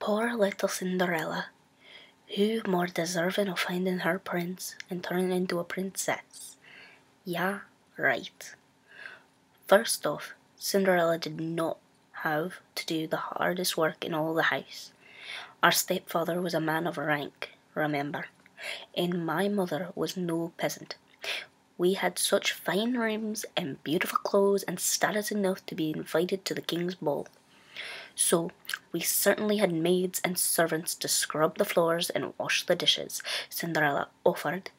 Poor little Cinderella. Who more deserving of finding her prince and turning into a princess? Yeah, right. First off, Cinderella did not have to do the hardest work in all the house. Our stepfather was a man of rank, remember, and my mother was no peasant. We had such fine rooms and beautiful clothes and status enough to be invited to the king's ball. So we certainly had maids and servants to scrub the floors and wash the dishes. Cinderella offered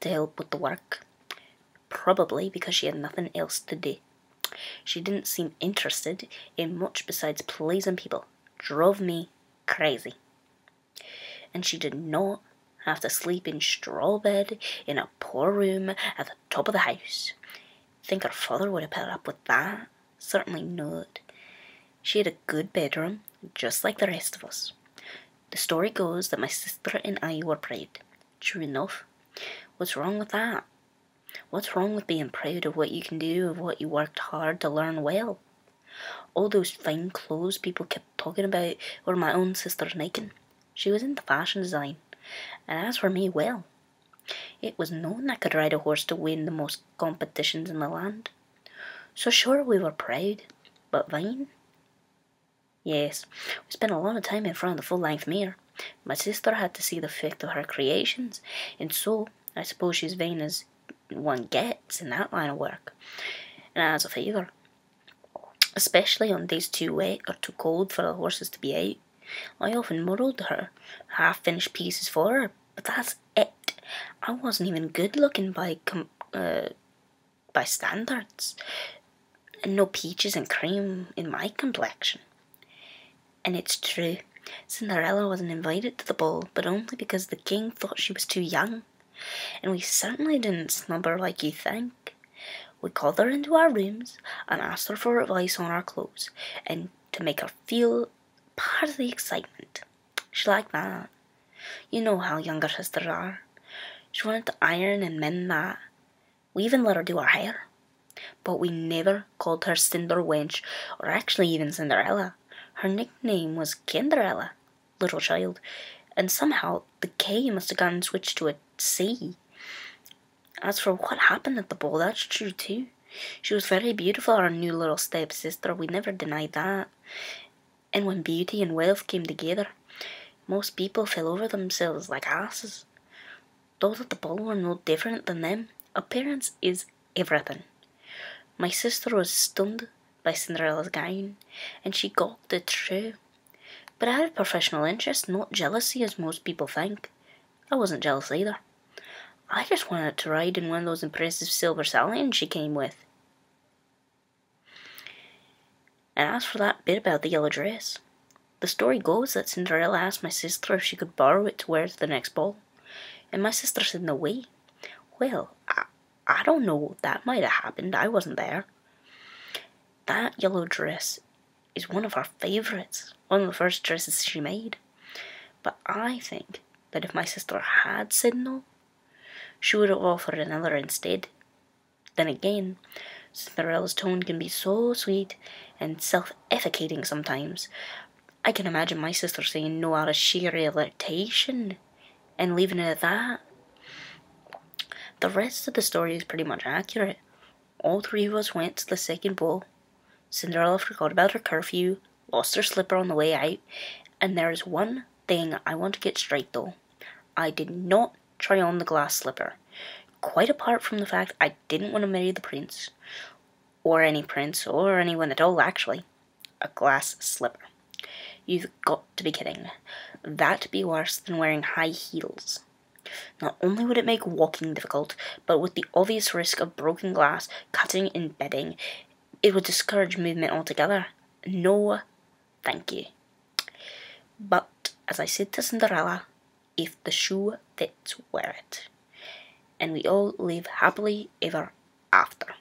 to help with the work, probably because she had nothing else to do. She didn't seem interested in much besides pleasing people. Drove me crazy. And she did not have to sleep in straw bed in a poor room at the top of the house. Think her father would have put up with that? Certainly not. She had a good bedroom, just like the rest of us. The story goes that my sister and I were proud. True enough. What's wrong with that? What's wrong with being proud of what you can do, of what you worked hard to learn well? All those fine clothes people kept talking about were my own sister's making. She was into fashion design. And as for me, well, it was known I could ride a horse to win the most competitions in the land. So sure, we were proud, but vain? Yes, we spent a lot of time in front of the full-length mirror. My sister had to see the effect of her creations, and so I suppose she's vain as one gets in that line of work. And as a favour, especially on days too wet or too cold for the horses to be out, I often modelled her half-finished pieces for her, but that's it. I wasn't even good-looking by standards, and no peaches and cream in my complexion. And it's true, Cinderella wasn't invited to the ball, but only because the king thought she was too young. And we certainly didn't snub her like you think. We called her into our rooms and asked her for advice on our clothes, and to make her feel part of the excitement. She liked that. You know how younger sisters are. She wanted to iron and mend that. We even let her do our hair. But we never called her Cinder Wench, or actually even Cinderella. Her nickname was Cinderella, little child, and somehow the K must have gotten switched to a C. As for what happened at the ball, that's true too. She was very beautiful, our new little stepsister, we never denied that. And when beauty and wealth came together, most people fell over themselves like asses. Those at the ball were no different than them. Appearance is everything. My sister was stunned by Cinderella's gown, and she gawked it through. But out of professional interest, not jealousy as most people think. I wasn't jealous either. I just wanted to ride in one of those impressive silver stallions she came with. And as for that bit about the yellow dress, the story goes that Cinderella asked my sister if she could borrow it to wear to the next ball, and my sister said no way. Well, I don't know, that might have happened, I wasn't there. That yellow dress is one of her favourites, one of the first dresses she made. But I think that if my sister had said no, she would have offered another instead. Then again, Cinderella's tone can be so sweet and self-efficating sometimes. I can imagine my sister saying no out of sheer irritation and leaving it at that. The rest of the story is pretty much accurate. All three of us went to the second ball. Cinderella forgot about her curfew, lost her slipper on the way out, and there is one thing I want to get straight though. I did not try on the glass slipper. Quite apart from the fact I didn't want to marry the prince, or anyone at all actually. A glass slipper. You've got to be kidding. That'd be worse than wearing high heels. Not only would it make walking difficult, but with the obvious risk of broken glass, cutting and bedding, it would discourage movement altogether. No, thank you. But, as I said to Cinderella, if the shoe fits, wear it. And we all live happily ever after.